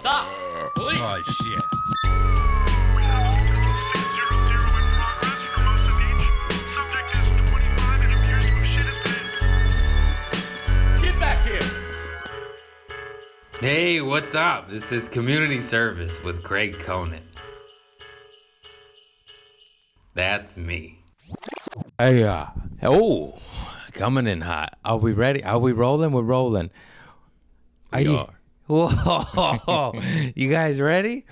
Stop! Police! Oh, shit. We have a multiple 600 in progress for most of each. Subject is 25 and appears to have shit his pants. Get back here! Hey, what's up? This is Community Service with Craig Conant. That's me. Hey, coming in hot. Are we ready? Are we rolling? We're rolling. We are. Whoa. You guys ready?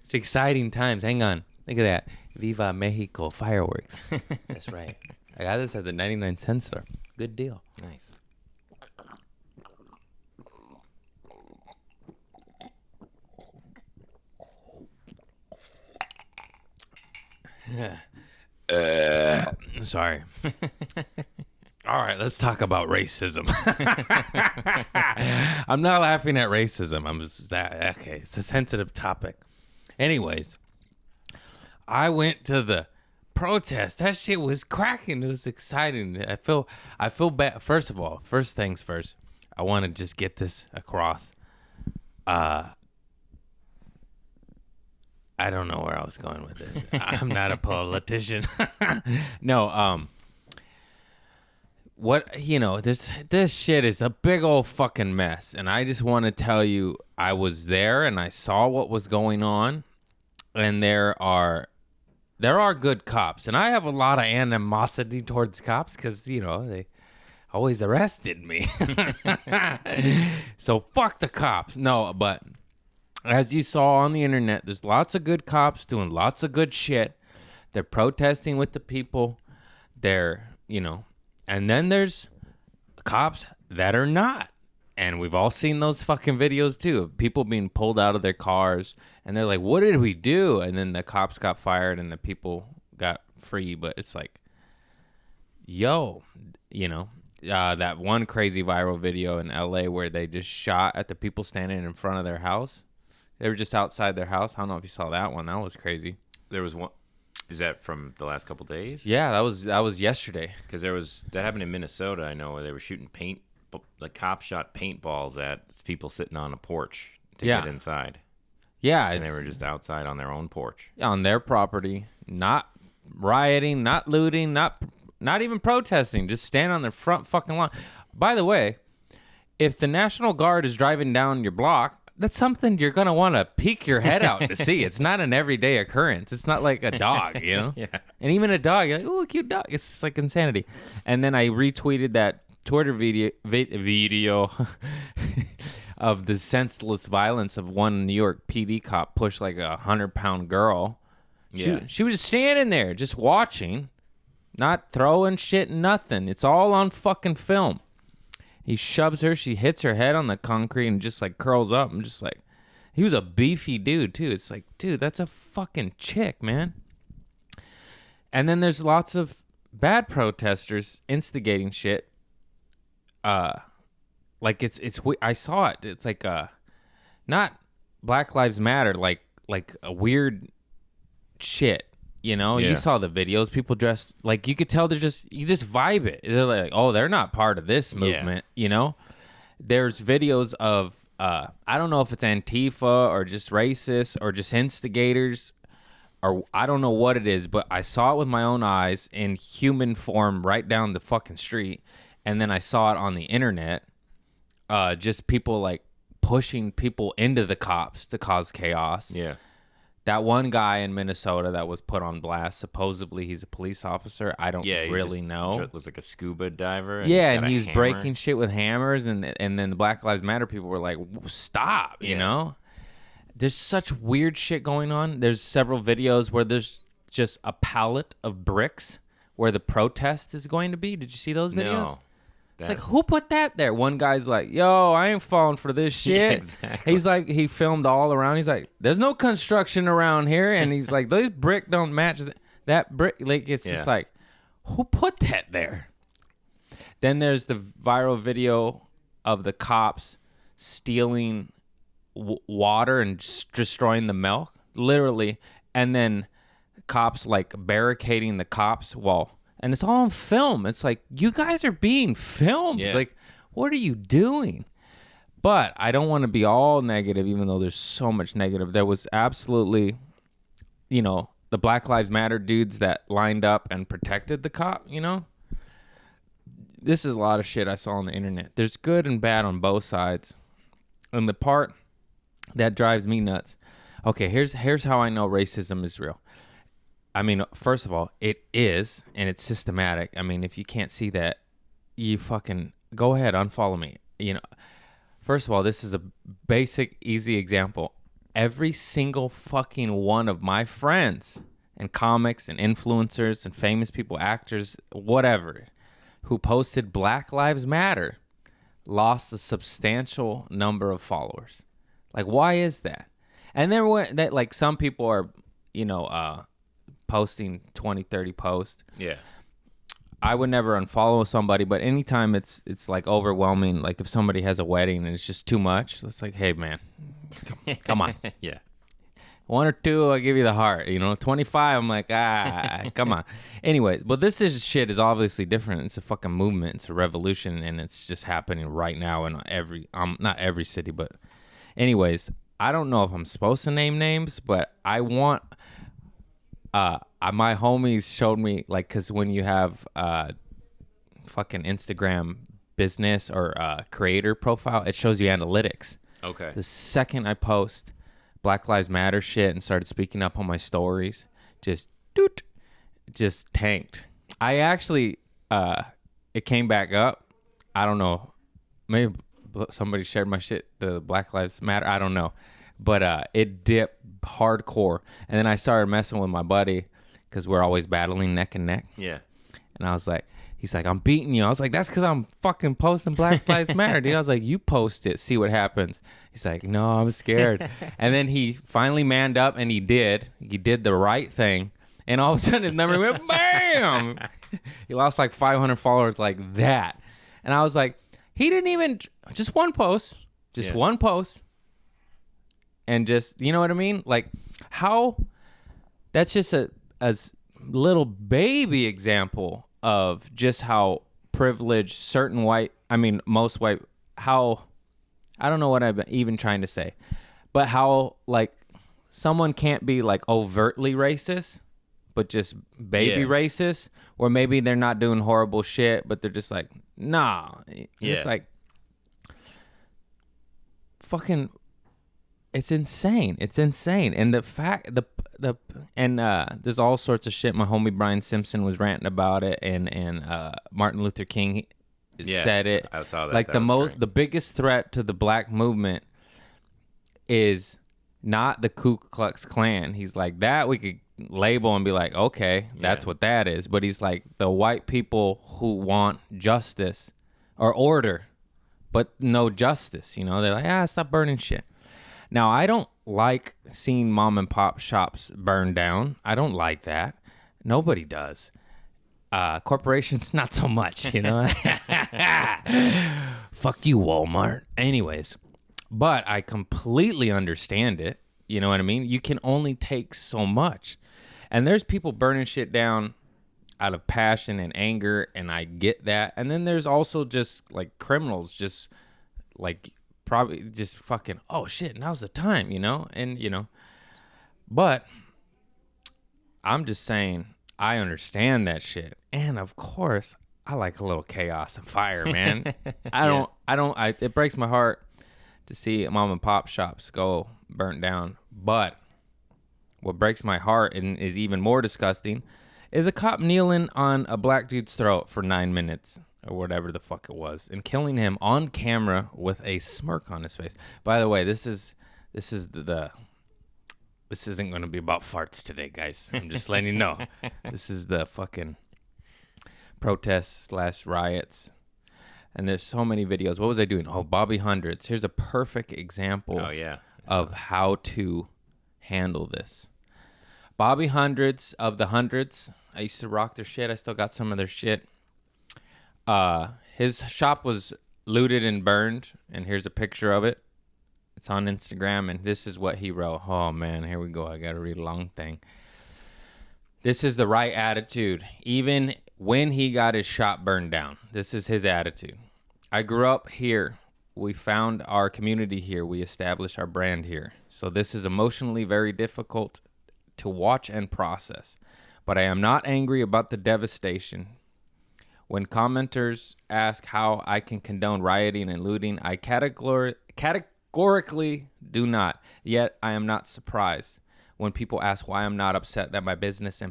It's exciting times. Hang on. Look at that. Viva Mexico fireworks. That's right. I got this at the 99-cent store. Good deal. Nice. I'm sorry. All right, let's talk about racism. I'm not laughing at racism. I'm just okay. It's a sensitive topic. Anyways, I went to the protest. That shit was cracking. It was exciting. I feel bad. First of all, first things first. I want to just get this across. I don't know where I was going with this. I'm not a politician. No, this shit is a big old fucking mess. And I just want to tell you, I was there and I saw what was going on. And there are good cops. And I have a lot of animosity towards cops because, they always arrested me. So fuck the cops. No, but as you saw on the internet, there's lots of good cops doing lots of good shit. They're protesting with the people. They're, and then there's cops that are not. And we've all seen those fucking videos too of people being pulled out of their cars. And they're like, what did we do? And then the cops got fired and the people got free. But it's like, that one crazy viral video in LA where they just shot at the people standing in front of their house. They were just outside their house. I don't know if you saw that one. That was crazy. There was one. Is that from the last couple days? Yeah, that was yesterday. Because that happened in Minnesota. I know where they were shooting paint. The cops shot paintballs at people sitting on a porch to get inside. Yeah, and they were just outside on their own porch, on their property, not rioting, not looting, not even protesting. Just stand on their front fucking lawn. By the way, if the National Guard is driving down your block, that's something you're going to want to peek your head out to see. It's not an everyday occurrence. It's not like a dog, Yeah. And even a dog, you're like, ooh, cute dog. It's just like insanity. And then I retweeted that Twitter video of the senseless violence of one New York PD cop push like a 100-pound girl. Yeah. She was just standing there, just watching, not throwing shit, nothing. It's all on fucking film. He shoves her. She hits her head on the concrete and just like curls up. I'm just like, he was a beefy dude too. It's like, dude, that's a fucking chick, man. And then there's lots of bad protesters instigating shit. Like it's I saw it. It's like not Black Lives Matter, like a weird shit. You saw the videos. People dressed like you could tell you just vibe it. They're like, oh, they're not part of this movement. There's videos of I don't know if it's Antifa or just racist or just instigators or I don't know what it is, but I saw it with my own eyes in human form right down the fucking street, and then I saw it on the internet. Just people like pushing people into the cops to cause chaos. Yeah. That one guy in Minnesota that was put on blast, supposedly he's a police officer. I don't really know. It was like a scuba diver. And he was breaking shit with hammers, and then the Black Lives Matter people were like, stop, you know? There's such weird shit going on. There's several videos where there's just a pallet of bricks where the protest is going to be. Did you see those videos? No. It's like, who put that there? One guy's like, yo, I ain't falling for this shit. Yeah, exactly. He's like, he filmed all around. He's like, there's no construction around here. And he's like, those brick don't match that brick. Like, it's just like, who put that there? Then there's the viral video of the cops stealing water and destroying the milk, literally. And then cops like barricading the cops' wall. And it's all on film. It's like, you guys are being filmed. Yeah. Like, what are you doing? But I don't want to be all negative, even though there's so much negative. There was absolutely, the Black Lives Matter dudes that lined up and protected the cop, This is a lot of shit I saw on the internet. There's good and bad on both sides. And the part that drives me nuts. Okay, here's how I know racism is real. I mean, first of all, it is, and it's systematic. I mean, if you can't see that, you fucking go ahead, unfollow me. First of all, this is a basic, easy example. Every single fucking one of my friends and comics and influencers and famous people, actors, whatever, who posted Black Lives Matter lost a substantial number of followers. Like, why is that? And there were that, like, some people are, posting 20, 30 posts. Yeah. I would never unfollow somebody, but anytime it's like overwhelming, like if somebody has a wedding and it's just too much, it's like, hey man, come on. Yeah. 1 or 2, I'll give you the heart. 25, I'm like, come on. Anyway, but this shit is obviously different. It's a fucking movement. It's a revolution, and it's just happening right now in not every city, but anyways, I don't know if I'm supposed to name names, but I want, my homies showed me, like, because when you have fucking Instagram business or creator profile, it shows you analytics. Okay. The second I post Black Lives Matter shit and started speaking up on my stories, just tanked. I actually, it came back up. I don't know. Maybe somebody shared my shit to Black Lives Matter. I don't know. But it dipped hardcore. And then I started messing with my buddy because we're always battling neck and neck. Yeah. And I was like, he's like, I'm beating you. I was like, that's because I'm fucking posting Black Lives Matter, dude. I was like, you post it, see what happens. He's like, no, I'm scared. And then he finally manned up, and he did. He did the right thing. And all of a sudden, his number went bam. He lost like 500 followers like that. And I was like, he didn't even, just one post. Just one post. And just, you know what I mean? Like, how, that's just a little baby example of just how privileged most white, how, I don't know what I'm even trying to say, but how, like, someone can't be, like, overtly racist, but just baby racist, or maybe they're not doing horrible shit, but they're just like, nah. It's like, fucking, it's insane. It's insane. And the fact, there's all sorts of shit. My homie Brian Simpson was ranting about it, and Martin Luther King said it. I saw that. Like, the biggest threat to the black movement is not the Ku Klux Klan. He's like, that we could label and be like, okay, that's what that is. But he's like, the white people who want justice or order, but no justice. They're like, stop burning shit. Now, I don't like seeing mom and pop shops burn down. I don't like that. Nobody does. Corporations, not so much, Fuck you, Walmart. Anyways, but I completely understand it. You know what I mean? You can only take so much. And there's people burning shit down out of passion and anger, and I get that. And then there's also just, like, criminals just, like, probably just fucking, oh shit, now's the time, and but I'm just saying, I understand that shit, and of course I like a little chaos and fire, man. It breaks my heart to see mom and pop shops go burnt down, but what breaks my heart and is even more disgusting is a cop kneeling on a black dude's throat for 9 minutes or whatever the fuck it was, and killing him on camera with a smirk on his face. By the way, this isn't going to be about farts today, guys. I'm just letting you know. This is the fucking protests / riots. And there's so many videos. What was I doing? Oh, Bobby Hundreds. Here's a perfect example of how to handle this. Bobby Hundreds of the Hundreds. I used to rock their shit. I still got some of their shit. His shop was looted and burned, and here's a picture of it. It's on Instagram, and this is what he wrote. Oh man, here we go. I gotta read a long thing. This is the right attitude, even when he got his shop burned down. This is his attitude. I grew up here We found our community here. We established our brand here. So this is emotionally very difficult to watch and process. But I am not angry about the devastation. When commenters ask how I can condone rioting and looting, I categorically do not. Yet I am not surprised when people ask why I'm not upset that my business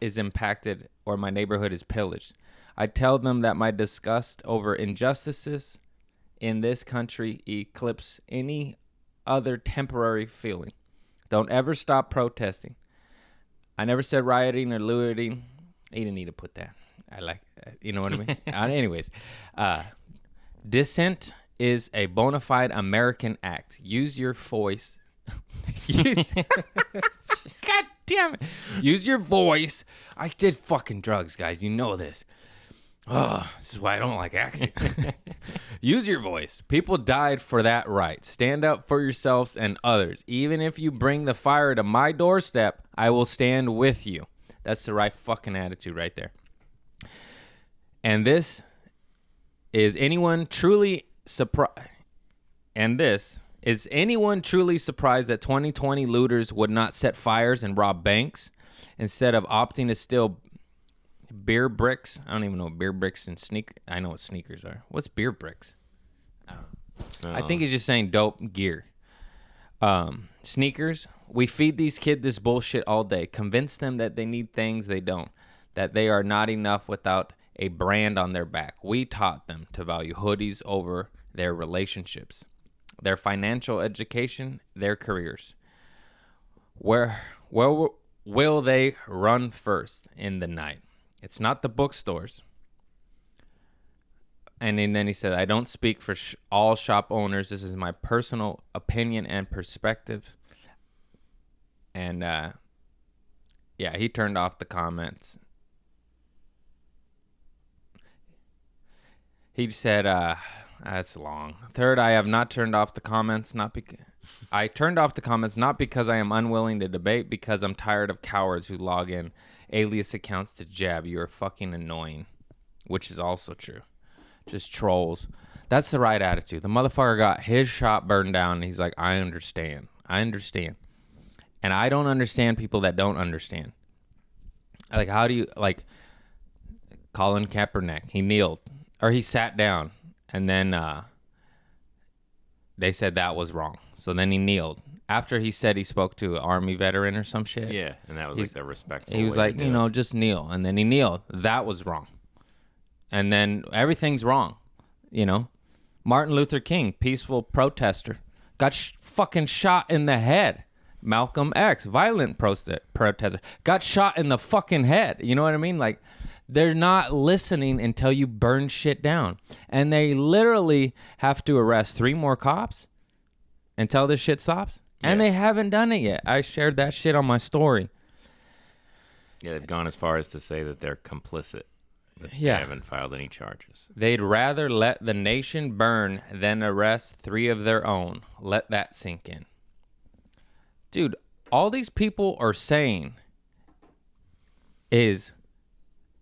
is impacted or my neighborhood is pillaged. I tell them that my disgust over injustices in this country eclipse any other temporary feeling. Don't ever stop protesting. I never said rioting or looting. You didn't need to put that. I like, you know what I mean? Anyways, dissent is a bona fide American act. Use your voice. God damn it. Use your voice. I did fucking drugs, guys. You know this. Oh, this is why I don't like acting. Use your voice. People died for that right. Stand up for yourselves and others. Even if you bring the fire to my doorstep, I will stand with you. That's the right fucking attitude right there. And this is anyone truly surprised? And this is anyone truly surprised that 2020 looters would not set fires and rob banks instead of opting to steal beer bricks? I don't even know what beer bricks and I know what sneakers are. What's beer bricks? I don't know. I think he's just saying dope gear. Sneakers. We feed these kids this bullshit all day. Convince them that they need things they don't. That they are not enough without a brand on their back. We taught them to value hoodies over their relationships, their financial education, their careers. Where will they run first in the night? It's not the bookstores. And then he said, I don't speak for all shop owners. This is my personal opinion and perspective. And, yeah, he turned off the comments. He said, that's long. Third, I have not turned off the comments, I turned off the comments not because I am unwilling to debate, because I'm tired of cowards who log in alias accounts to jab. You are fucking annoying, which is also true. Just trolls. That's the right attitude. The motherfucker got his shop burned down, and he's like, I understand. And I don't understand people that don't understand. Like, how do you, like, Colin Kaepernick, he kneeled, or he sat down, and then they said that was wrong. So then he kneeled. After he said he spoke to an Army veteran or some shit. Yeah, and that was like the respectful He was like, you know, just kneel. And then he kneeled. That was wrong. And then everything's wrong, you know. Martin Luther King, peaceful protester, got fucking shot in the head. Malcolm X, violent protester, got shot in the fucking head. You know what I mean? Like, they're not listening until you burn shit down. And they literally have to arrest 3 more cops until this shit stops. Yeah. And they haven't done it yet. I shared that shit on my story. Yeah, they've gone as far as to say that they're complicit. They haven't filed any charges. They'd rather let the nation burn than arrest 3 of their own. Let that sink in. Dude, all these people are saying is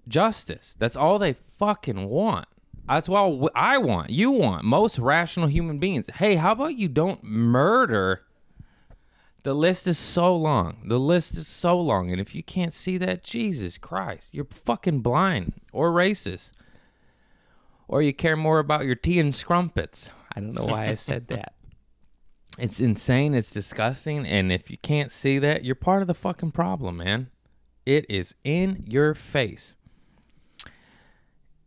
justice. That's all they fucking want. That's what I want. You want. Most rational human beings. Hey, how about you don't murder? The list is so long. And if you can't see that, Jesus Christ, you're fucking blind or racist. Or you care more about your tea and scrumpets. I don't know why I said that. It's insane. It's disgusting. And if you can't see that, you're part of the fucking problem, man. It is in your face.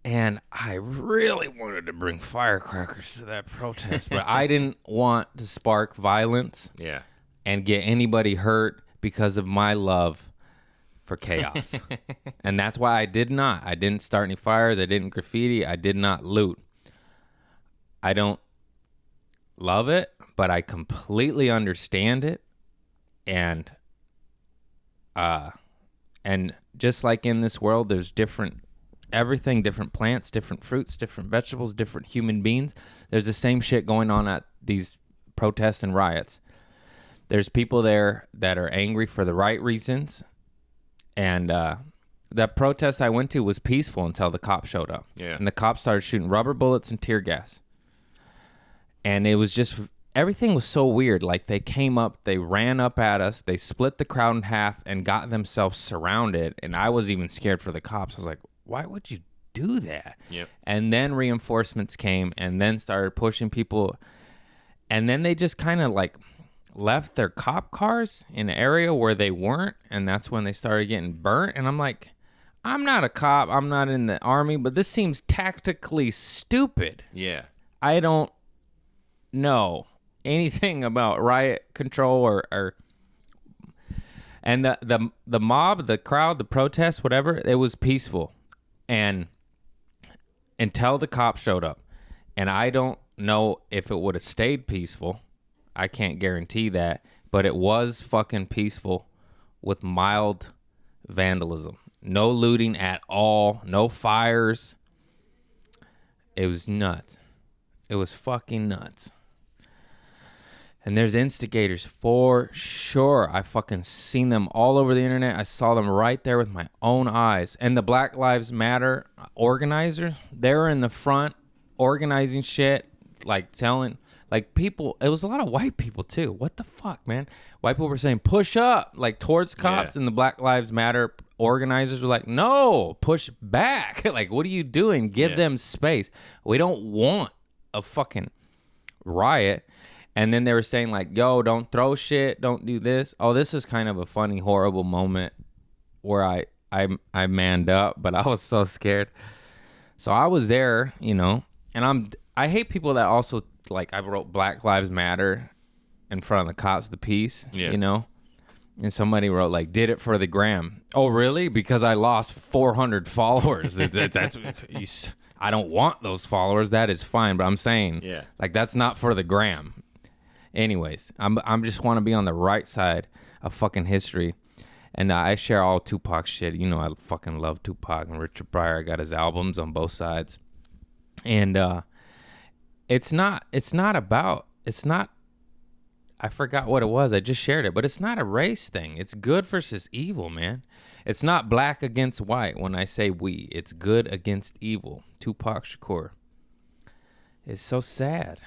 And I really wanted to bring firecrackers to that protest, but I didn't want to spark violence. Yeah. And get anybody hurt because of my love for chaos. And that's why I didn't start any fires. I didn't graffiti. I did not loot. I don't love it, but I completely understand it. And just like in this world, there's different plants, different fruits, different vegetables, different human beings. There's the same shit going on at these protests and riots. There's people there that are angry for the right reasons. And that protest I went to was peaceful until the cops showed up. Yeah. And the cops started shooting rubber bullets and tear gas. And it was just, everything was so weird. Like they came up, they ran up at us, they split the crowd in half and got themselves surrounded. And I was even scared for the cops. I was like, why would you do that? Yep. And then reinforcements came and then started pushing people. And then they just kind of like left their cop cars in an area where they weren't. And that's when they started getting burnt. And I'm like, I'm not a cop. I'm not in the army, but this seems tactically stupid. Yeah. I don't know anything about riot control or and the mob, the crowd, the protest, whatever, it was peaceful. And until the cops showed up. And I don't know if it would have stayed peaceful. I can't guarantee that, but it was fucking peaceful with mild vandalism. No looting at all, no fires. It was nuts. It was fucking nuts. And there's instigators for sure. I fucking seen them all over the internet. I saw them right there with my own eyes. And the Black Lives Matter organizers, they were in the front organizing shit, like telling, like people, it was a lot of white people too. What the fuck, man? White people were saying, push up, like towards cops. Yeah. And the Black Lives Matter organizers were like, no, push back. Like, what are you doing? Give them space. We don't want a fucking riot. And then they were saying like, yo, don't throw shit, don't do this. Oh, this is kind of a funny, horrible moment where I manned up, but I was so scared. So I was there, you know, and I hate people that also, like, I wrote Black Lives Matter in front of the cops, the piece, you know, and somebody wrote like, did it for the gram. Oh, really? Because I lost 400 followers. I don't want those followers. That is fine. But I'm saying, like, that's not for the gram. Anyways, I'm just want to be on the right side of fucking history. And I share all Tupac shit. You know, I fucking love Tupac and Richard Pryor. I got his albums on both sides. And it's not, I forgot what it was. I just shared it. But it's not a race thing. It's good versus evil, man. It's not black against white when I say we. It's good against evil. Tupac Shakur. It's so sad.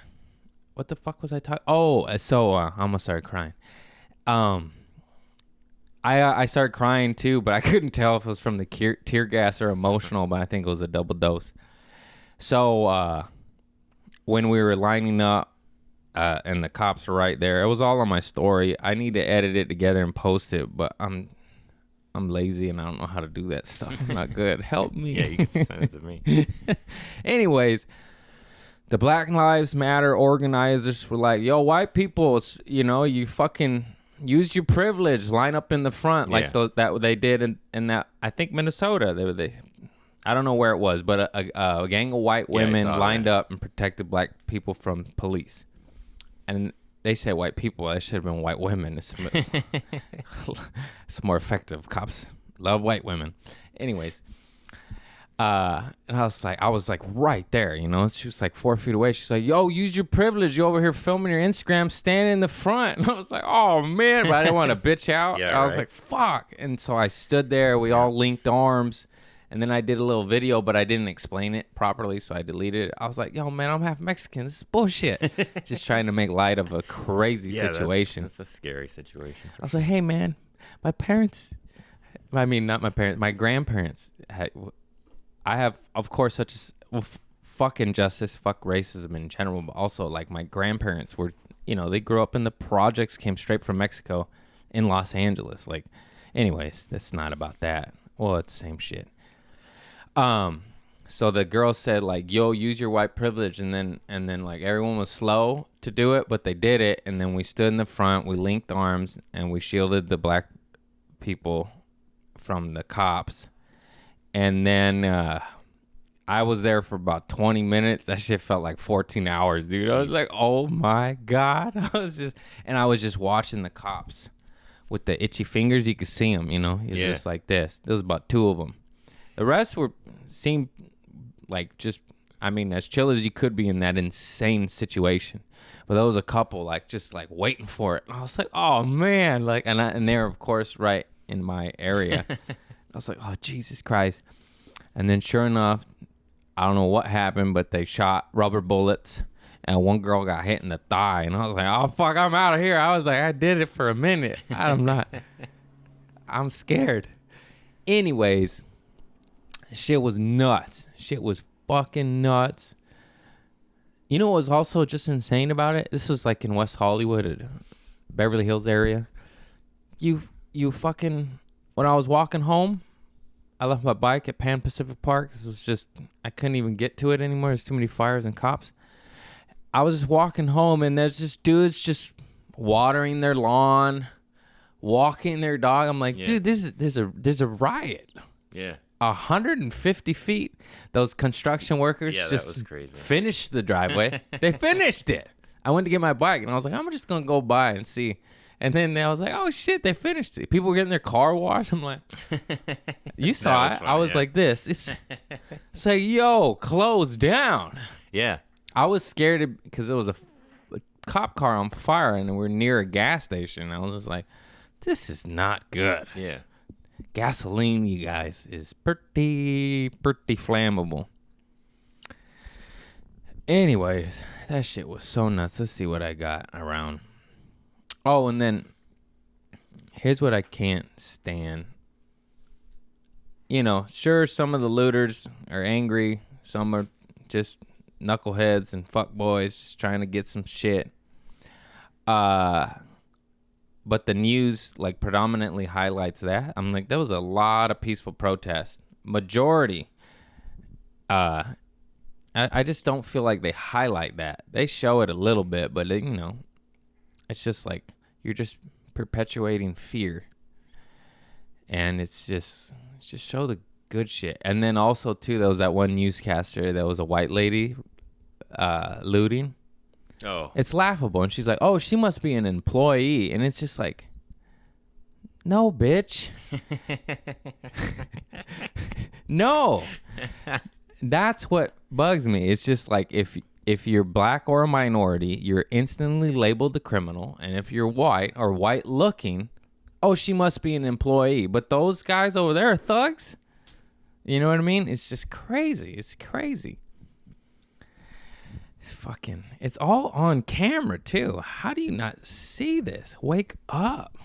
What the fuck was I talking? Oh, so I almost started crying. I started crying too, but I couldn't tell if it was from the tear gas or emotional, but I think it was a double dose. So when we were lining up and the cops were right there, it was all on my story. I need to edit it together and post it, but I'm lazy and I don't know how to do that stuff. I'm not good. Help me. Yeah, you can send it to me. Anyways, the Black Lives Matter organizers were like, yo, white people, you know, you fucking use your privilege, line up in the front like that they did in that, I think, Minnesota. They I don't know where it was, but a gang of white women lined up and protected black people from police. And they say white people. It should have been white women. It's more effective. Cops love white women. Anyways. And I was like right there, you know. She was like 4 feet away. She's like, yo, use your privilege. You over here filming your Instagram, standing in the front. And I was like, oh man, but I didn't want to bitch out. I was like, fuck. And so I stood there. We all linked arms. And then I did a little video, but I didn't explain it properly, so I deleted it. I was like, yo, man, I'm half Mexican. This is bullshit. Just trying to make light of a crazy situation. That's a scary situation. I was like, hey, man, my parents, I mean, not my parents, my grandparents I have, of course, such as fuck injustice, fuck racism in general, but also like my grandparents were, you know, they grew up in the projects, came straight from Mexico in Los Angeles. Like, anyways, that's not about that. Well, it's the same shit. So the girl said like, yo, use your white privilege. And then like everyone was slow to do it, but they did it. And then we stood in the front, we linked arms and we shielded the black people from the cops. And then I was there for about 20 minutes. That shit felt like 14 hours, dude. I was like, oh my God. I was just watching the cops with the itchy fingers. You could see them, you know. It was just like this. There was about 2 of them. The rest seemed like just, I mean, as chill as you could be in that insane situation. But there was a couple like just like waiting for it. And I was like, oh man, like, and they're of course right in my area. I was like, oh, Jesus Christ. And then sure enough, I don't know what happened, but they shot rubber bullets and one girl got hit in the thigh, and I was like, oh fuck, I'm out of here. I was like, I did it for a minute. I'm scared. Anyways, shit was nuts. Shit was fucking nuts. You know what was also just insane about it? This was like in West Hollywood, Beverly Hills area. You fucking, when I was walking home, I left my bike at Pan Pacific Park. It was just, I couldn't even get to it anymore. There's too many fires and cops. I was just walking home, and there's just dudes just watering their lawn, walking their dog. I'm like, dude, there's a riot. Yeah. 150 feet. Those construction workers Yeah, that just was crazy. finished the driveway. They finished it. I went to get my bike, and I was like, I'm just going to go by and see. And then I was like, oh, shit, they finished it. People were getting their car washed. I'm like, you saw it. Fun, I was yeah. like this. It's like, yo, close down. Yeah. I was scared because it was a cop car on fire, and we're near a gas station. I was just like, this is not good. Yeah. Gasoline, you guys, is pretty flammable. Anyways, that shit was so nuts. Let's see what I got around. Oh, and then here's what I can't stand. You know, sure, some of the looters are angry. Some are just knuckleheads and fuckboys just trying to get some shit. But the news like predominantly highlights that. I'm like, there was a lot of peaceful protests. Majority. I just don't feel like they highlight that. They show it a little bit, but you know, it's just like you're just perpetuating fear. And it's just show the good shit. And then also too, there was that one newscaster that was a white lady looting. Oh. It's laughable. And she's like, oh, she must be an employee. And it's just like, no, bitch. No. That's what bugs me. It's just like if you're black or a minority, you're instantly labeled a criminal. And if you're white or white looking, oh, she must be an employee. But those guys over there are thugs. You know what I mean? It's just crazy. It's crazy. It's all on camera too. How do you not see this? Wake up.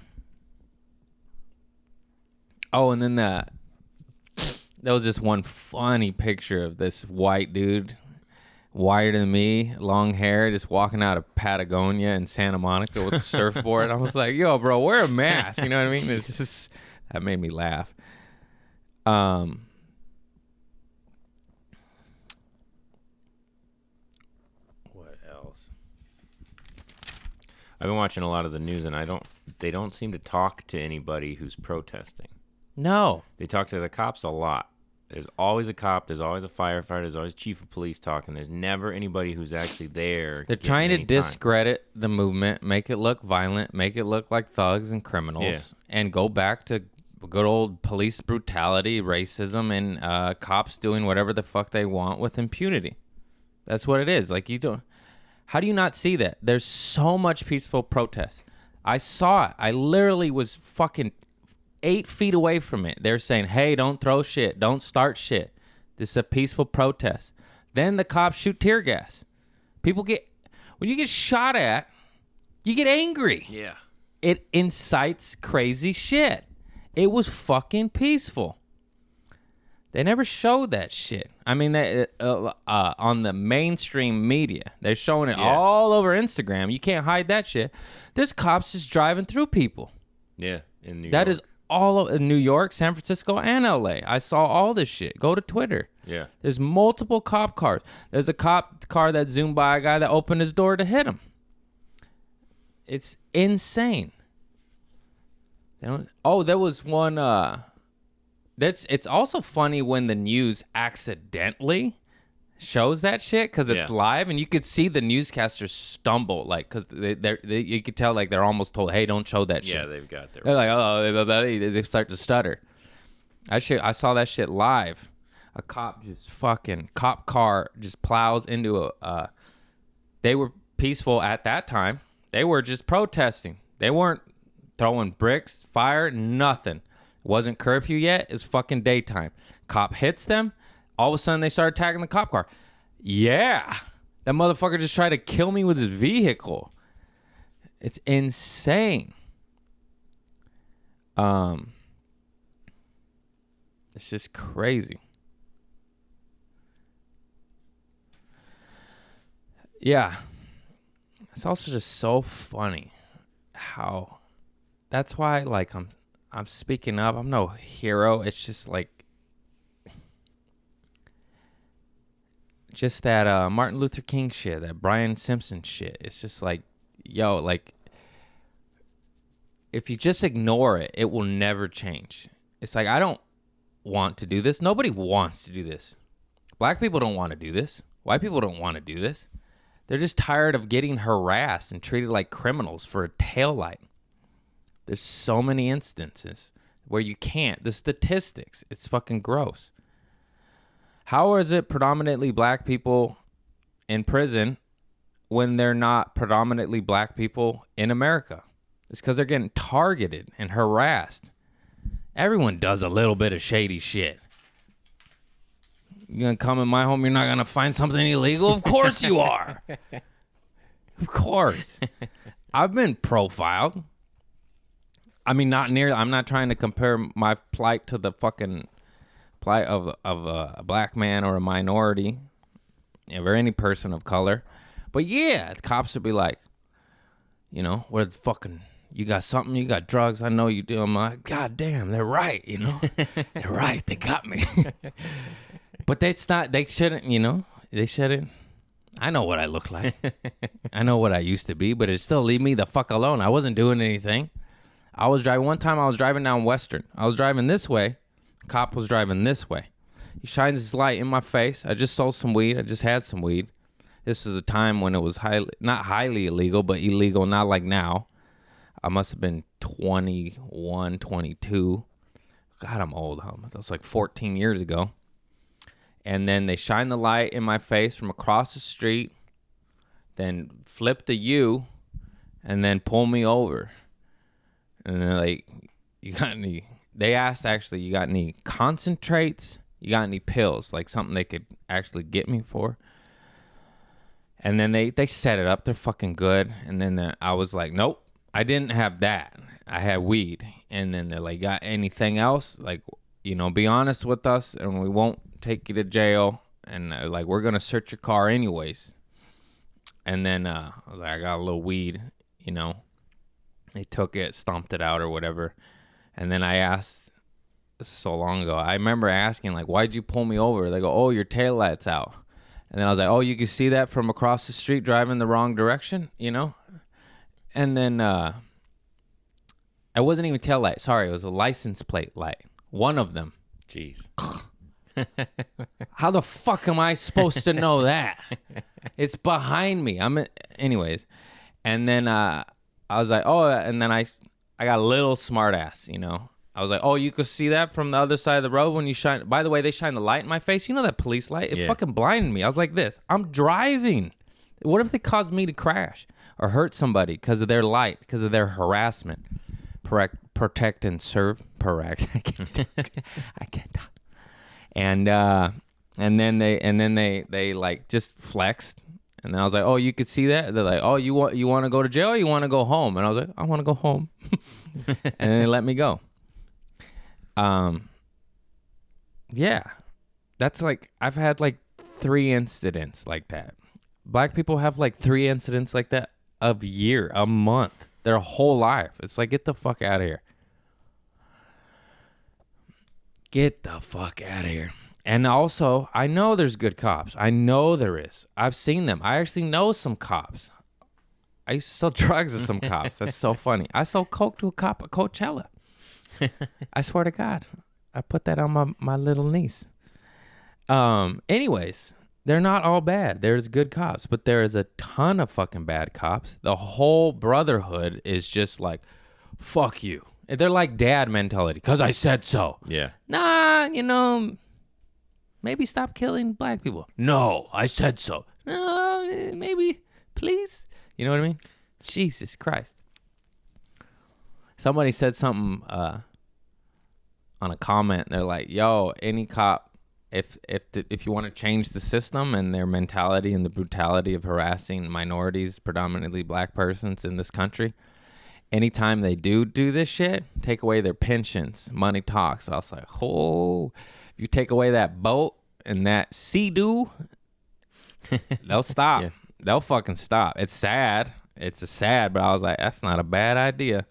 Oh, and then there was just one funny picture of this white dude, whiter than me, long hair, just walking out of Patagonia in Santa Monica with a surfboard. I was like, yo, bro, wear a mask. You know what I mean? It's just, that made me laugh. What else? I've been watching a lot of the news, and they don't seem to talk to anybody who's protesting. No. They talk to the cops a lot. There's always a cop. There's always a firefighter. There's always chief of police talking. There's never anybody who's actually there. They're getting trying to any time. discredit the movement, make it look violent, make it look like thugs and criminals, and go back to good old police brutality, racism, and cops doing whatever the fuck they want with impunity. That's what it is. Like, how do you not see that? There's so much peaceful protest. I saw it. I literally was fucking 8 feet away from it. They're saying, hey, don't throw shit. Don't start shit. This is a peaceful protest. Then the cops shoot tear gas. When you get shot at, you get angry. Yeah. It incites crazy shit. It was fucking peaceful. They never showed that shit. I mean, on the mainstream media, they're showing it all over Instagram. You can't hide that shit. There's cops just driving through people. Yeah, in New York. That is all of New York, San Francisco, and LA. I saw all this shit. Go to Twitter. Yeah. There's multiple cop cars. There's a cop car that zoomed by a guy that opened his door to hit him. It's insane. There was one. It's also funny when the news accidentally shows that shit because it's live, and you could see the newscasters stumble, like, because you could tell like they're almost told, hey, don't show that shit. Yeah, they've got their. They're like, oh, they start to stutter. I saw that shit live. A cop car just plows into they were peaceful at that time. They were just protesting. They weren't throwing bricks, fire, nothing. It wasn't curfew yet. It's fucking daytime. Cop hits them. All of a sudden, they start attacking the cop car. Yeah. That motherfucker just tried to kill me with his vehicle. It's insane. It's just crazy. Yeah. It's also just so funny how that's why like I'm speaking up. I'm no hero. It's just like just that Martin Luther King shit, that Brian Simpson shit. It's just like, yo, like if you just ignore it, it will never change. It's like I don't want to do this. Nobody wants to do this. Black people don't want to do this. White people don't want to do this. They're just tired of getting harassed and treated like criminals for a taillight. There's so many instances where you can't. The statistics, it's fucking gross. How is it predominantly black people in prison when they're not predominantly black people in America? It's because they're getting targeted and harassed. Everyone does a little bit of shady shit. You're going to come in my home, you're not going to find something illegal? Of course you are. Of course. I've been profiled. I mean, not nearly. I'm not trying to compare my plight to the fucking plight of a black man or a minority or any person of color. But yeah, the cops would be like, you know, where the fucking, you got something, you got drugs, I know you do. I'm like, God damn, they're right, you know? They're right, they got me. But that's not, they shouldn't, you know, they shouldn't. I know what I look like. I know what I used to be, but it still leave me the fuck alone. I wasn't doing anything. I was driving, one time I was driving down Western. I was driving this way. Cop was driving this way. He shines his light in my face. I just sold some weed. I just had some weed. This is a time when it was not highly illegal, but illegal, not like now. I must have been 21, 22. God, I'm old. That was like 14 years ago. And then they shine the light in my face from across the street, then flip the U, and then pull me over. And they're like, you got any, they asked actually, you got any concentrates? You got any pills? Like something they could actually get me for? And then they set it up. They're fucking good. And then I was like, nope, I didn't have that. I had weed. And then they're like, got anything else? Like, you know, be honest with us and we won't take you to jail. And like, we're going to search your car anyways. And then I was like, I got a little weed, you know. They took it, stomped it out or whatever. And then I asked, this is so long ago, I remember asking, like, why'd you pull me over? They go, oh, your taillight's out. And then I was like, oh, you can see that from across the street driving the wrong direction, you know? And then it wasn't even taillight. Sorry, it was a license plate light. One of them. Jeez. How the fuck am I supposed to know that? It's behind me. Anyways. And then I was like, oh, and then I got a little smart ass, you know. I was like, oh, you could see that from the other side of the road when you shine. By the way, they shine the light in my face. You know that police light? It fucking blinded me. I was like this. I'm driving. What if they caused me to crash or hurt somebody because of their light, because of their harassment? Protect and serve. Correct. I can't talk. And then they like just flexed. And then I was like, oh, you could see that? They're like, oh, you want to go to jail or you want to go home? And I was like, I want to go home. And then they let me go. Yeah. That's like, I've had like 3 incidents like that. Black people have like 3 incidents like that a year, a month, their whole life. It's like, get the fuck out of here. Get the fuck out of here. And also, I know there's good cops. I know there is. I've seen them. I actually know some cops. I used to sell drugs to some cops. That's so funny. I sold coke to a cop at Coachella. I swear to God. I put that on my little niece. Anyways, they're not all bad. There's good cops, but there is a ton of fucking bad cops. The whole brotherhood is just like, fuck you. They're like dad mentality, because I said so. Yeah. Nah, you know, maybe stop killing black people. No, I said so. No, maybe, please. You know what I mean? Jesus Christ. Somebody said something on a comment. They're like, yo, any cop, if you want to change the system and their mentality and the brutality of harassing minorities, predominantly black persons in this country, anytime they do this shit, take away their pensions, money talks. I was like, oh, if you take away that boat and that sea-doo, they'll stop. Yeah. They'll fucking stop. It's sad. It's a sad, but I was like, that's not a bad idea.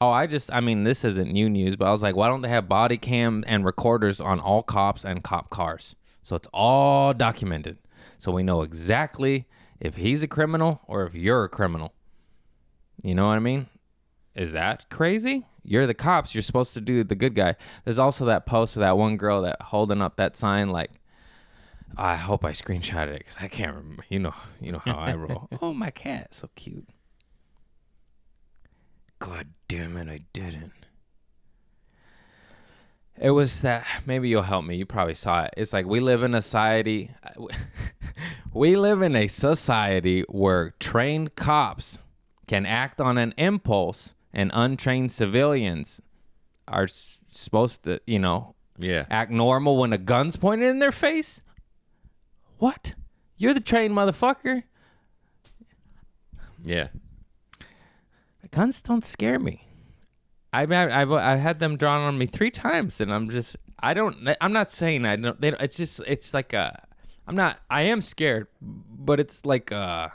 Oh, I mean, this isn't new news, but I was like, why don't they have body cam and recorders on all cops and cop cars? So it's all documented. So we know exactly if he's a criminal or if you're a criminal. You know what I mean? Is that crazy? You're the cops. You're supposed to do the good guy. There's also that post of that one girl that holding up that sign like, I hope I screenshotted it because I can't remember. You know how I roll. Oh, my cat. So cute. God damn it, I didn't. It was that, maybe you'll help me. You probably saw it. It's like we live in a society. We live in a society where trained cops can act on an impulse and untrained civilians are supposed to, act normal when a gun's pointed in their face. What? You're the trained motherfucker. Yeah. Guns don't scare me. I've had them drawn on me 3 times, and I'm not saying I don't. It's like I am scared, but it's like it's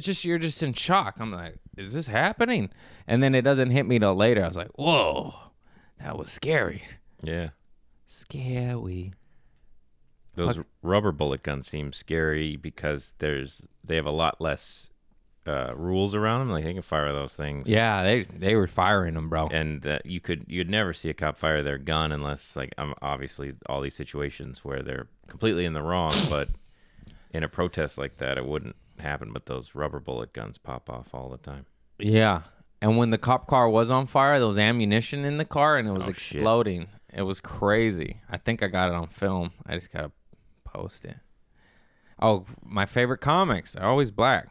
just you're just in shock. I'm like, is this happening? And then it doesn't hit me till later. I was like, whoa, that was scary. Yeah. Scary. Those rubber bullet guns seem scary because they have a lot less rules around them. Like they can fire those things. Yeah, they were firing them, bro. And you'd never see a cop fire their gun unless obviously all these situations where they're completely in the wrong. But in a protest like that, it wouldn't happen. But those rubber bullet guns pop off all the time. Yeah, and when the cop car was on fire, there was ammunition in the car and it was exploding. Shit. It was crazy. I think I got it on film. I just gotta post it. Oh, my favorite comics are always black.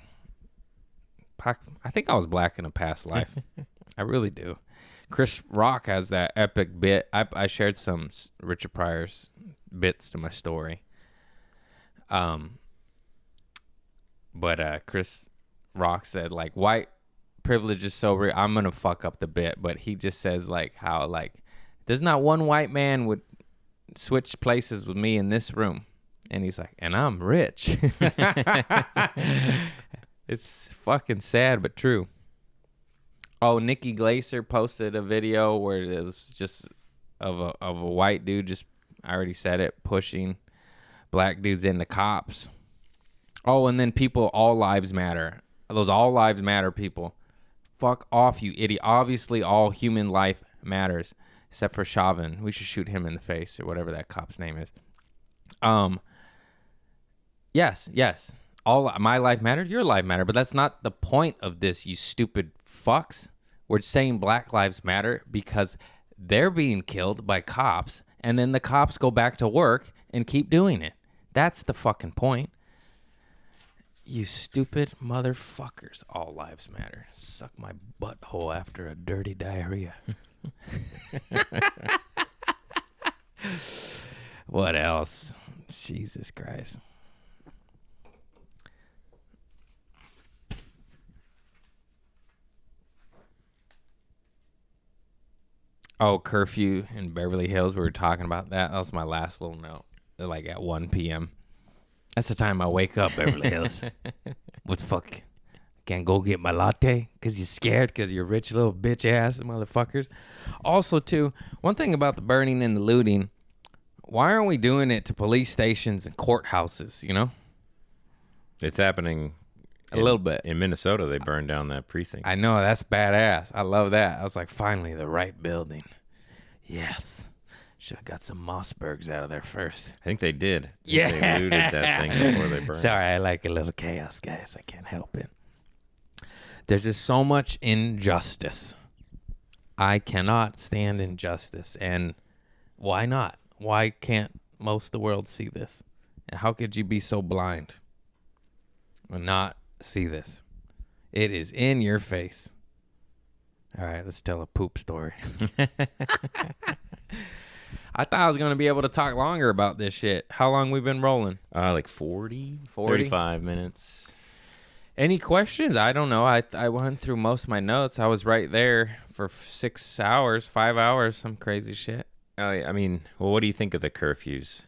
I think I was black in a past life. I really do. Chris Rock has that epic bit. I shared some Richard Pryor's bits to my story. But Chris Rock said like white privilege is so real. I'm gonna fuck up the bit, but he just says like how like there's not one white man would switch places with me in this room, and he's like, and I'm rich. It's fucking sad, but true. Oh, Nikki Glaser posted a video where it was just of a white dude, just, I already said it, pushing black dudes into cops. Oh, and then people, all lives matter. Those all lives matter people. Fuck off, you idiot. Obviously, all human life matters, except for Chauvin. We should shoot him in the face or whatever that cop's name is. Yes. All my life matters, your life matter, but that's not the point of this, you stupid fucks. We're saying Black Lives Matter because they're being killed by cops, and then the cops go back to work and keep doing it. That's the fucking point. You stupid motherfuckers. All lives matter. Suck my butthole after a dirty diarrhea. What else? Jesus Christ. Oh, curfew in Beverly Hills. We were talking about that. That was my last little note. They're like at 1 p.m. That's the time I wake up, Beverly Hills. What the fuck? Can't go get my latte because you're scared because you're rich little bitch ass motherfuckers. Also, too, one thing about the burning and the looting, why aren't we doing it to police stations and courthouses, you know? It's happening a little bit. In Minnesota, they burned down that precinct. I know, that's badass. I love that. I was like, finally, the right building. Yes. Should have got some Mossbergs out of there first. I think they did. Yeah. They looted that thing before they burned. Sorry, I like a little chaos, guys. I can't help it. There's just so much injustice. I cannot stand injustice. And why not? Why can't most of the world see this? And how could you be so blind and not see this? It is in your face. All right, let's tell a poop story. I thought I was gonna be able to talk longer about this shit. How long we been rolling? Like 40, 40? 35 minutes. Any questions? I don't know. I went through most of my notes. I was right there for 6 hours, 5 hours, some crazy shit. I mean, well, what do you think of the curfews?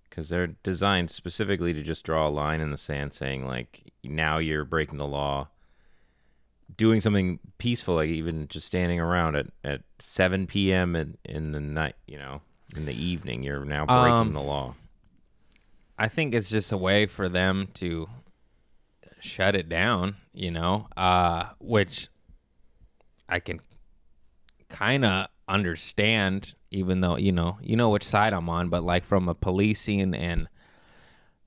Because they're designed specifically to just draw a line in the sand saying, like, now you're breaking the law. Doing something peaceful, like even just standing around at 7 p.m. in the night, in the evening, you're now breaking the law. I think it's just a way for them to shut it down, which I can kind of understand, even though, you know which side I'm on, but like from a policing and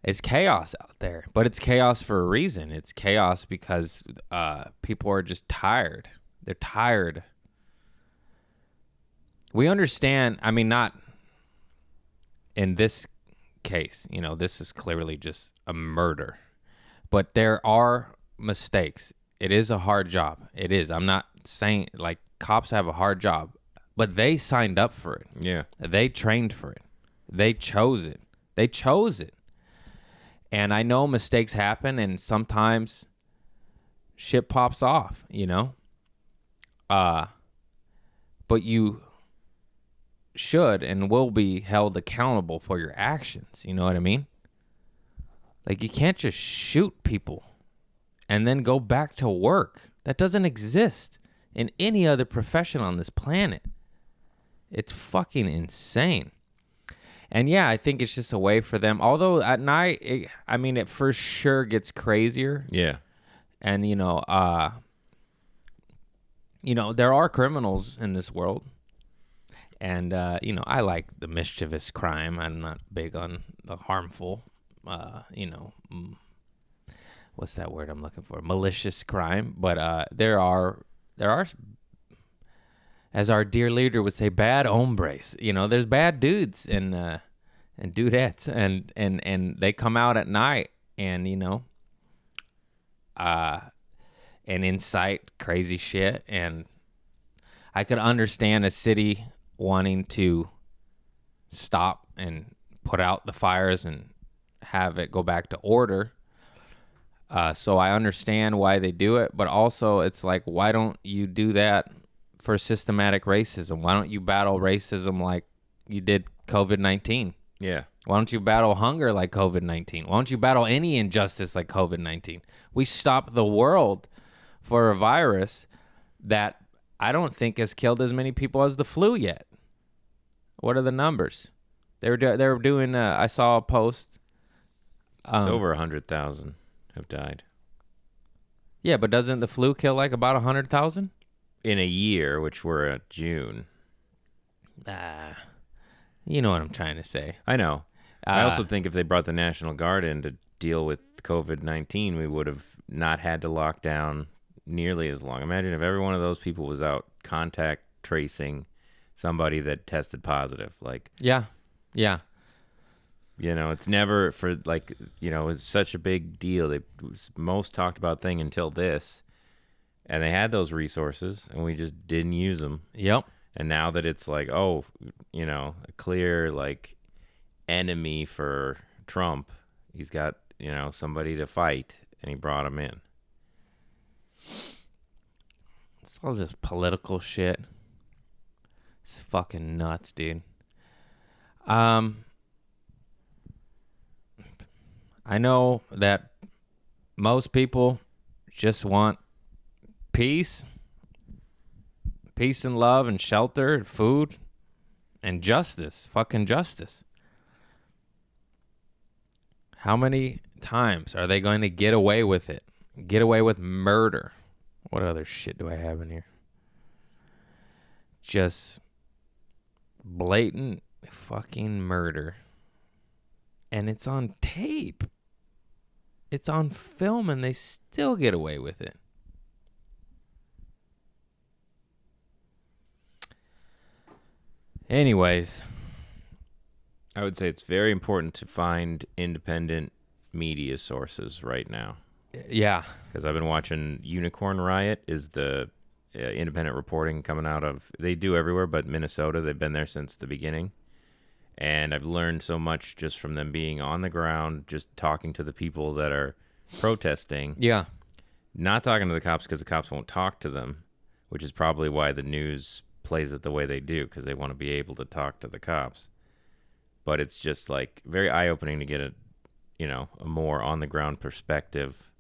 it's chaos out there, but it's chaos for a reason. It's chaos because people are just tired. They're tired. We understand. I mean, not in this case, this is clearly just a murder, but there are mistakes. It is a hard job. It is. I'm not saying like cops have a hard job, but they signed up for it. Yeah. They trained for it. They chose it. They chose it. And I know mistakes happen, and sometimes shit pops off, But you should and will be held accountable for your actions. You know what I mean? Like, you can't just shoot people and then go back to work. That doesn't exist in any other profession on this planet. It's fucking insane. And yeah, I think it's just a way for them. Although at night, it for sure gets crazier. Yeah. And, there are criminals in this world. And, I like the mischievous crime. I'm not big on the harmful, what's that word I'm looking for? Malicious crime. But there are, as our dear leader would say, bad hombres. There's bad dudes and dudettes, and they come out at night and and incite crazy shit. And I could understand a city wanting to stop and put out the fires and have it go back to order. So I understand why they do it, but also it's like, why don't you do that for systematic racism? Why don't you battle racism like you did COVID-19? Yeah. Why don't you battle hunger like COVID-19? Why don't you battle any injustice like COVID-19? We stopped the world for a virus that I don't think has killed as many people as the flu yet. What are the numbers? They were doing. I saw a post. It's over 100,000 have died Yeah, but doesn't the flu kill like about 100,000 in a year, which we're at June? You know what I'm trying to say. I know. I also think if they brought the National Guard in to deal with COVID-19, we would have not had to lock down nearly as long. Imagine if every one of those people was out contact tracing somebody that tested positive. Like, yeah. It's never for like, it's such a big deal. It was most talked about thing until this, and they had those resources and we just didn't use them. Yep. And now that it's like, a clear like enemy for Trump, he's got, somebody to fight, and he brought him in. It's all just political shit. It's fucking nuts, dude. I know that most people just want peace and love and shelter and food and justice, fucking justice. How many times are they going to get away with it? Get away with murder. What other shit do I have in here? Just blatant fucking murder. And it's on tape. It's on film, and they still get away with it. Anyways, I would say it's very important to find independent media sources right now. yeah. Because I've been watching Unicorn Riot is the independent reporting coming out of, they do everywhere but Minnesota. They've been there since the beginning. And I've learned so much just from them being on the ground, just talking to the people that are protesting. Yeah. Not talking to the cops because the cops won't talk to them, which is probably why the news plays it the way they do, because they want to be able to talk to the cops. But it's just like very eye-opening to get a more on-the-ground perspective.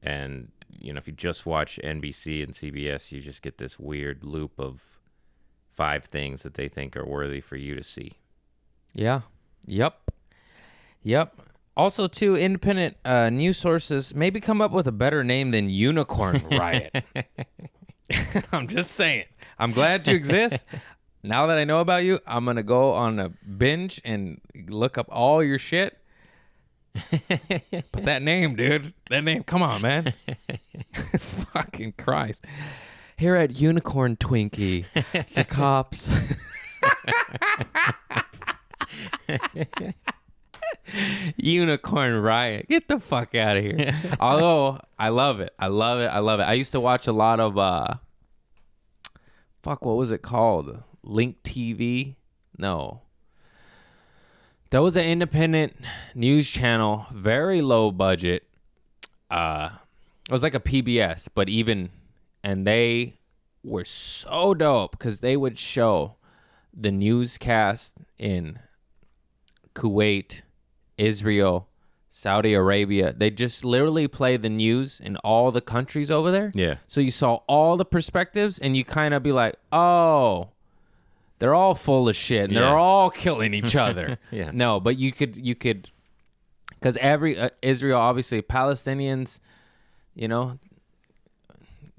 And, if you just watch NBC and CBS, you just get this weird loop of 5 things that they think are worthy for you to see. Yeah. Yep. Also, too, independent news sources maybe come up with a better name than Unicorn Riot. I'm just saying. I'm glad you exist. Now that I know about you, I'm going to go on a binge and look up all your shit. But that name, dude. That name. Come on, man. Fucking Christ. Here at Unicorn Twinkie, the cops. Unicorn Riot. Get the fuck out of here. Although, I love it. I used to watch a lot of, what was it called? Link TV? No. That was an independent news channel, very low budget. It was like a PBS, but and they were so dope because they would show the newscast in Kuwait, Israel, Saudi Arabia. They just literally play the news in all the countries over there. Yeah. So you saw all the perspectives and you kind of be like, oh, they're all full of shit and they're all killing each other. Yeah. No, but you could, because every Israel, obviously Palestinians,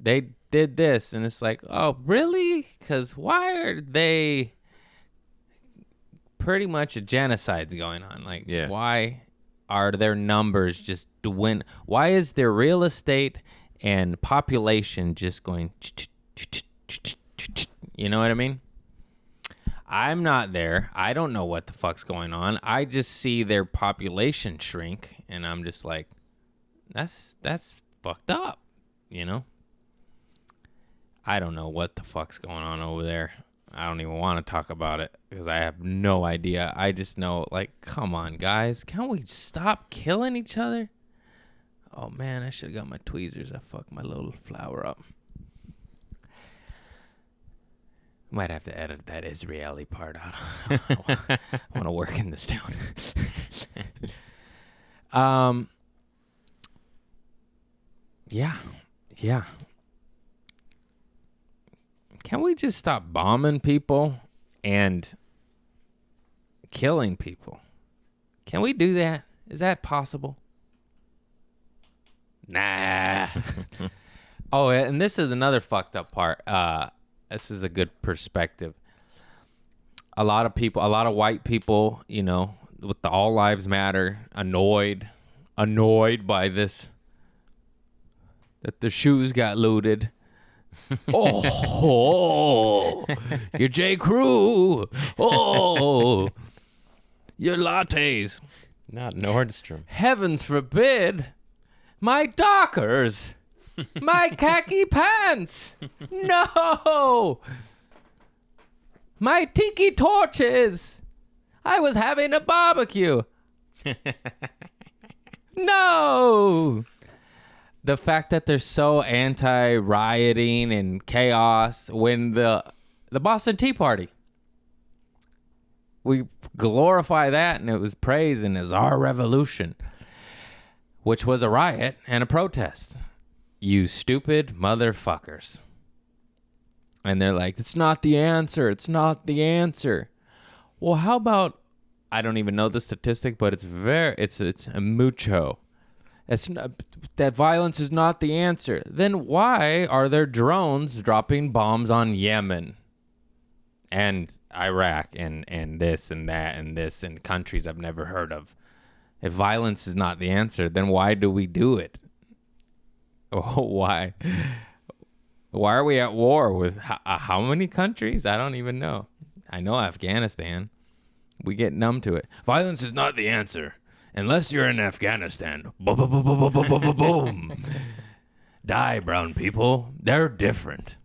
they did this and it's like, oh, really? Because why are they pretty much a genocide's going on? Like, why are their numbers just dwindling? Why is their real estate and population just going, you know what I mean? I'm not there. I don't know what the fuck's going on. I just see their population shrink, and I'm just like, that's fucked up, I don't know what the fuck's going on over there. I don't even want to talk about it because I have no idea. I just know, like, come on, guys. Can't we stop killing each other? Oh, man, I should have got my tweezers. I fucked my little flower up. Might have to edit that Israeli part out. I want to work in this town. Yeah. Can we just stop bombing people and killing people? Can we do that? Is that possible? Nah. Oh, and this is another fucked up part. This is a good perspective. A lot of white people, with the All Lives Matter, annoyed by this, that their shoes got looted. Oh, your J. Crew. Oh, your lattes. Not Nordstrom. Heavens forbid. My Dockers. My khaki pants. No. My tiki torches. I was having a barbecue. No. The fact that they're so anti-rioting and chaos when the Boston Tea Party, we glorify that and it was praised and it was our revolution, which was a riot and a protest. You stupid motherfuckers. And they're like, it's not the answer. It's not the answer. Well, how about, I don't even know the statistic, but it's a mucho. It's not, that violence is not the answer. Then why are there drones dropping bombs on Yemen and Iraq and this and that and this and countries I've never heard of? If violence is not the answer, then why do we do it? Oh, why? Why are we at war with how many countries? I don't even know. I know Afghanistan. We get numb to it. Violence is not the answer. Unless you're in Afghanistan. Boom, boom, boom, boom, boom, boom, boom, boom. Die, brown people. They're different.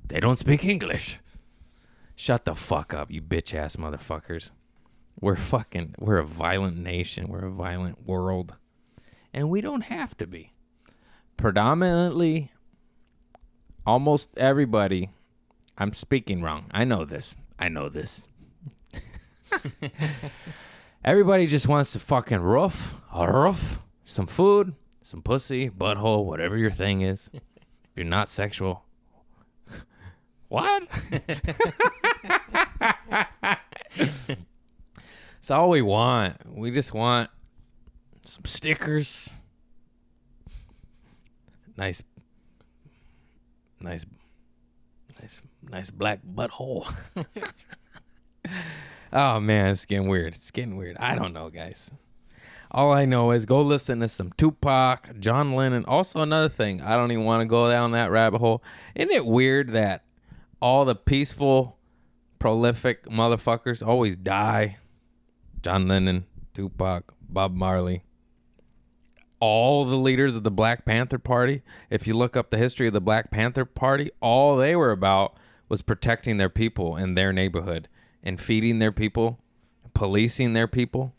They don't speak English. Shut the fuck up, you bitch ass motherfuckers. We're a violent nation. We're a violent world. And we don't have to be. Predominantly, almost everybody, I'm speaking wrong. I know this. Everybody just wants to fucking roof, some food, some pussy, butthole, whatever your thing is. If you're not sexual. What? It's all we want. We just want some stickers. Nice black butthole. Oh man, it's getting weird. I don't know, guys. All I know is go listen to some Tupac, John Lennon. Also another thing, I don't even want to go down that rabbit hole. Isn't it weird that all the peaceful, prolific motherfuckers always die? John Lennon, Tupac, Bob Marley. All the leaders of the Black Panther Party, if you look up the history of the Black Panther Party, all they were about was protecting their people in their neighborhood and feeding their people, policing their people.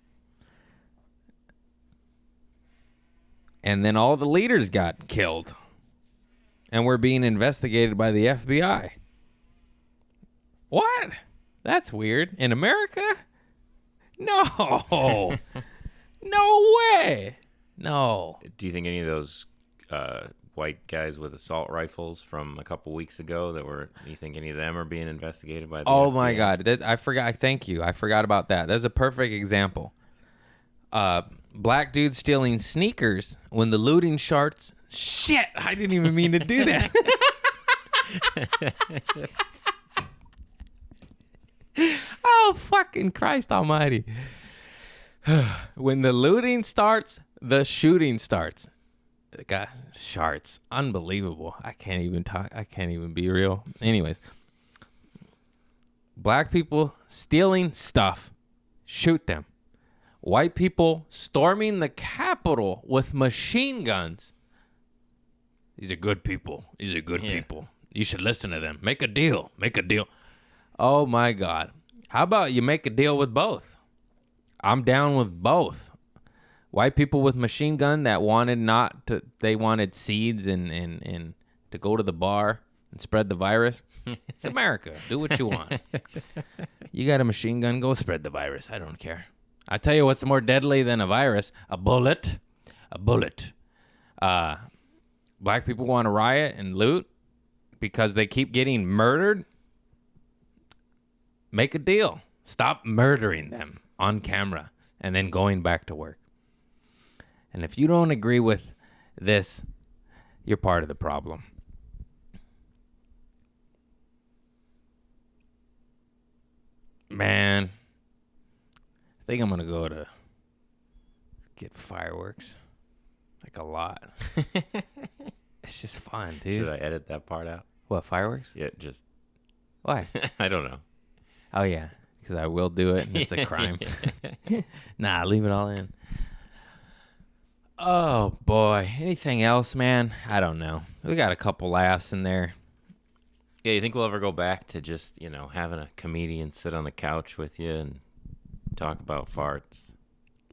And then all the leaders got killed and were being investigated by the FBI. What? That's weird. In America? No. No way. No. Do you think any of those white guys with assault rifles from a couple weeks ago you think any of them are being investigated by the Oh FBI? my God. I forgot. Thank you. I forgot about that. That's a perfect example. Black dude stealing sneakers when the looting starts. Shit. I didn't even mean to do that. Oh, fucking Christ almighty. When the looting starts, the shooting starts. God, sharts. Unbelievable. I can't even talk. I can't even be real. Anyways. Black people stealing stuff. Shoot them. White people storming the Capitol with machine guns. These are good people. These are good people. You should listen to them. Make a deal. Make a deal. Oh, my God. How about you make a deal with both? I'm down with both. White people with machine gun that they wanted seeds and to go to the bar and spread the virus. It's America. Do what you want. You got a machine gun, go spread the virus. I don't care. I tell you what's more deadly than a virus, a bullet. A bullet. Black people want to riot and loot because they keep getting murdered. Make a deal. Stop murdering them on camera and then going back to work. And if you don't agree with this, you're part of the problem. Man, I think I'm going to go to get fireworks. Like a lot. It's just fun, dude. Should I edit that part out? What, fireworks? Yeah, just... Why? I don't know. Oh, yeah, because I will do it, and it's a crime. Nah, leave it all in. Oh, boy. Anything else, man? I don't know. We got a couple laughs in there. Yeah, you think we'll ever go back to just, having a comedian sit on the couch with you and talk about farts?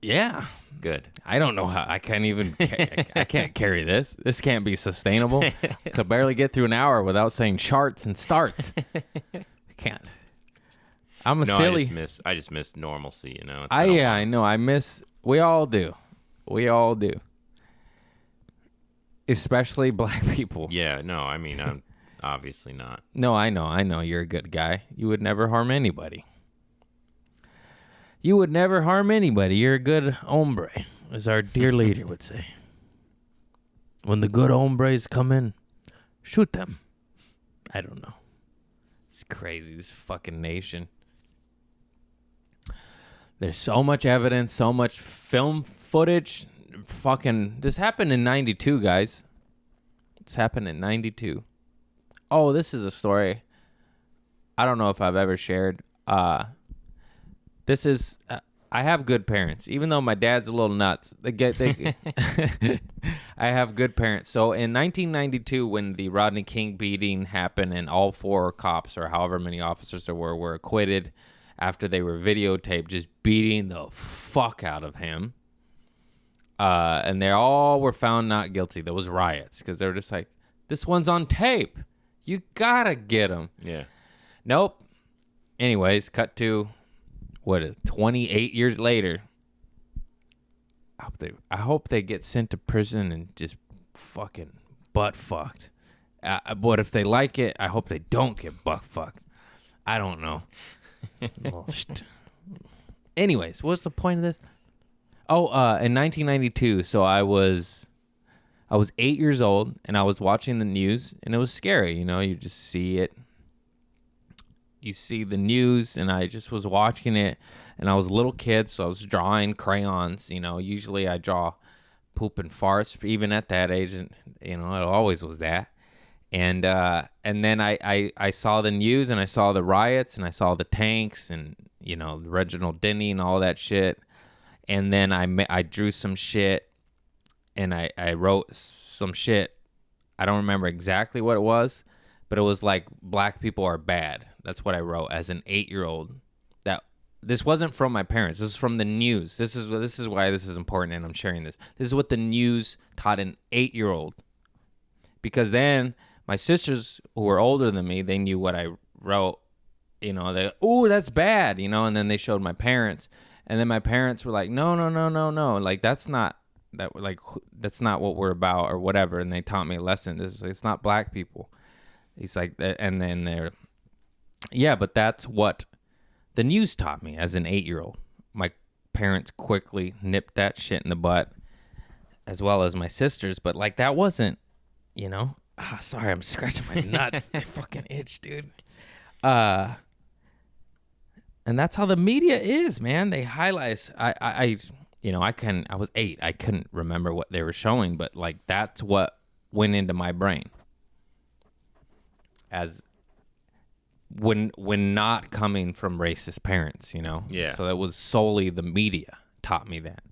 Yeah. Good. I don't know how. I can't even. I can't carry this. This can't be sustainable. Could barely get through an hour without saying charts and starts. I can't. I'm silly. I just miss normalcy. It's I know. I miss. We all do. We all do. Especially black people. Yeah. No. I mean, I'm obviously not. No, I know. I know. You're a good guy. You would never harm anybody. You would never harm anybody. You're a good hombre, as our dear leader would say. When the good hombres come in, shoot them. I don't know. It's crazy, this fucking nation. There's so much evidence, so much film footage. This happened in 92, guys. This happened in 92. Oh, this is a story I don't know if I've ever shared. This is I have good parents, even though my dad's a little nuts. I have good parents. So in 1992, when the Rodney King beating happened and all 4 cops or however many officers there were acquitted after they were videotaped just beating the fuck out of him. And they all were found not guilty. There was riots because they were just like, this one's on tape. You gotta get him. Yeah. Nope. Anyways, cut to 28 years later. I hope they get sent to prison and just fucking butt fucked. But if they like it, I hope they don't get butt fucked. I don't know. Anyways, what's the point of this? Oh, in 1992, so I was 8 years old, and I was watching the news, and it was scary. You know, you just see it. You see the news, and I just was watching it, and I was a little kid, so I was drawing crayons. You know, usually I draw poop and farts, even at that age, and you know, it always was that. And then I saw the news, and I saw the riots, and I saw the tanks, and you know, Reginald Denny and all that shit. And then I drew some shit, and I wrote some shit. I don't remember exactly what it was, but it was like black people are bad. That's what I wrote as an 8-year-old. That this wasn't from my parents. This is from the news. This is why this is important, and I'm sharing this. This is what the news taught an 8-year-old. Because then my sisters, who were older than me, they knew what I wrote. You know, that's bad. You know, and then they showed my parents, and then my parents were like, no, like that's not what we're about or whatever. And they taught me a lesson. It's not black people. He's like, and then they're, yeah, but that's what the news taught me as an 8-year-old. My parents quickly nipped that shit in the butt, as well as my sisters. But like, that wasn't, you know, sorry, I'm scratching my nuts. They fucking itch, dude. And that's how the media is, man. They highlight, I was 8. I couldn't remember what they were showing, but like, that's what went into my brain. As when not coming from racist parents, you know? Yeah. So that was solely the media taught me that.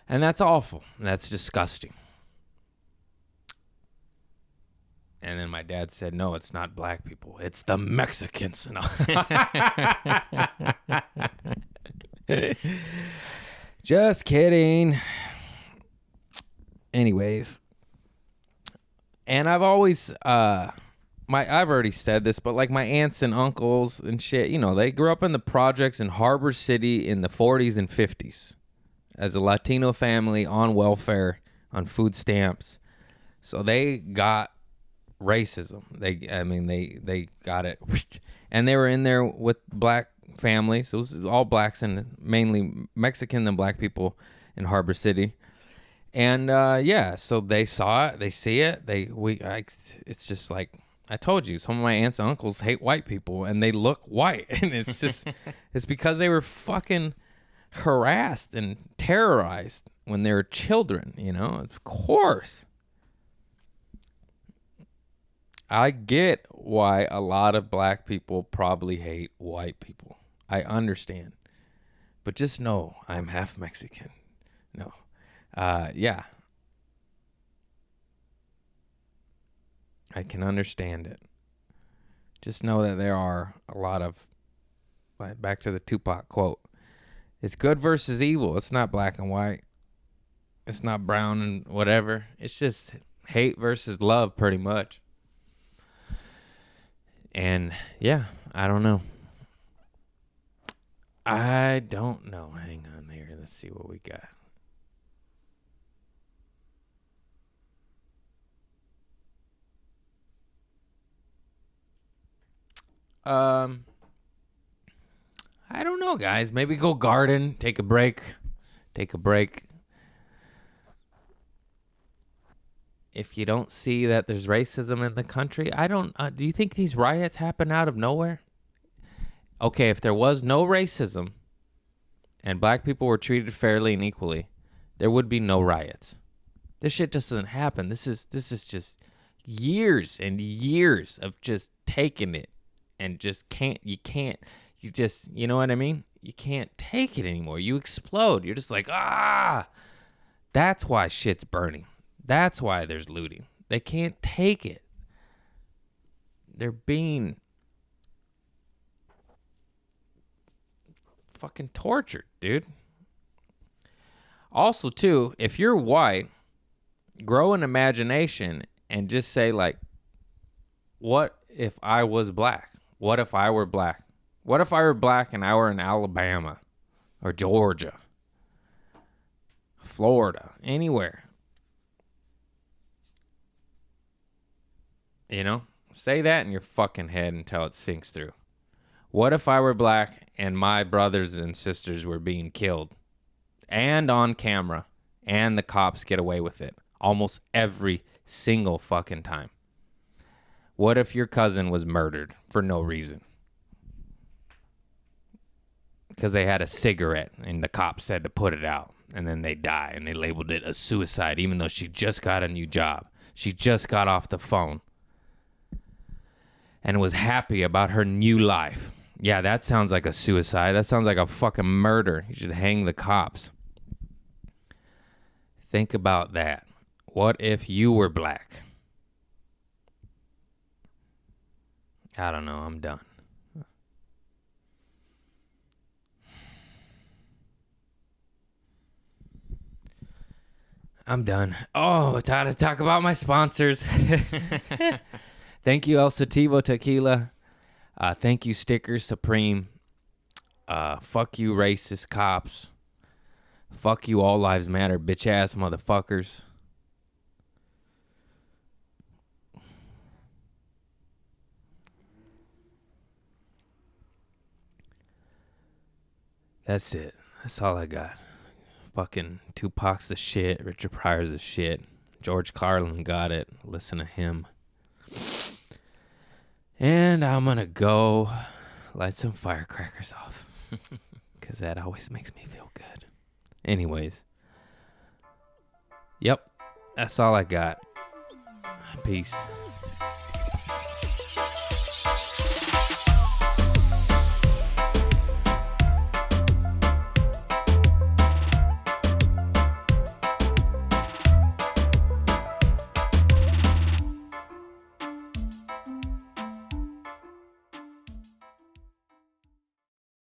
And that's awful. That's disgusting. And then my dad said, no, it's not black people. It's the Mexicans. Just kidding. Anyways. And I've always... I've already said this, but like my aunts and uncles and shit, you know, they grew up in the projects in Harbor City in the 40s and 50s as a Latino family on welfare, on food stamps. So they got racism. They got it. And they were in there with black families. It was all blacks and mainly Mexican and black people in Harbor City. And so they saw it, they see it. It's just like, I told you, some of my aunts and uncles hate white people, and they look white. And it's just, it's because they were fucking harassed and terrorized when they were children, you know? Of course. I get why a lot of black people probably hate white people. I understand. But just know I'm half Mexican. No. Yeah. I can understand it. Just know that there are a lot of, back to the Tupac quote, it's good versus evil. It's not black and white. It's not brown and whatever. It's just hate versus love, pretty much. And yeah, I don't know. Hang on there. Let's see what we got. I don't know, guys. Maybe go garden, take a break. If you don't see that there's racism in the country, do you think these riots happen out of nowhere? Okay, if there was no racism and black people were treated fairly and equally, there would be no riots. This shit just doesn't happen. This is just years and years of just taking it and just you know what I mean? You can't take it anymore. You explode. You're just like, ah. That's why shit's burning. That's why there's looting. They can't take it. They're being fucking tortured, dude. Also, too, if you're white, grow an imagination and just say, like, what if I was black? What if I were black? What if I were black and I were in Alabama or Georgia, Florida, anywhere? You know? Say that in your fucking head until it sinks through. What if I were black and my brothers and sisters were being killed and on camera and the cops get away with it almost every single fucking time? What if your cousin was murdered for no reason? Because they had a cigarette and the cops said to put it out, and then they die and they labeled it a suicide even though she just got a new job. She just got off the phone and was happy about her new life. Yeah, that sounds like a suicide. That sounds like a fucking murder. You should hang the cops. Think about that. What if you were black? I don't know. I'm done. I'm done. Oh, it's time to talk about my sponsors. Thank you, El Sativo Tequila. Thank you, Stickers Supreme. Fuck you, racist cops. Fuck you, All Lives Matter, bitch ass motherfuckers. That's it. That's all I got. Fucking Tupac's the shit. Richard Pryor's the shit. George Carlin got it. Listen to him. And I'm going to go light some firecrackers off. Because that always makes me feel good. Anyways. Yep. That's all I got. Peace.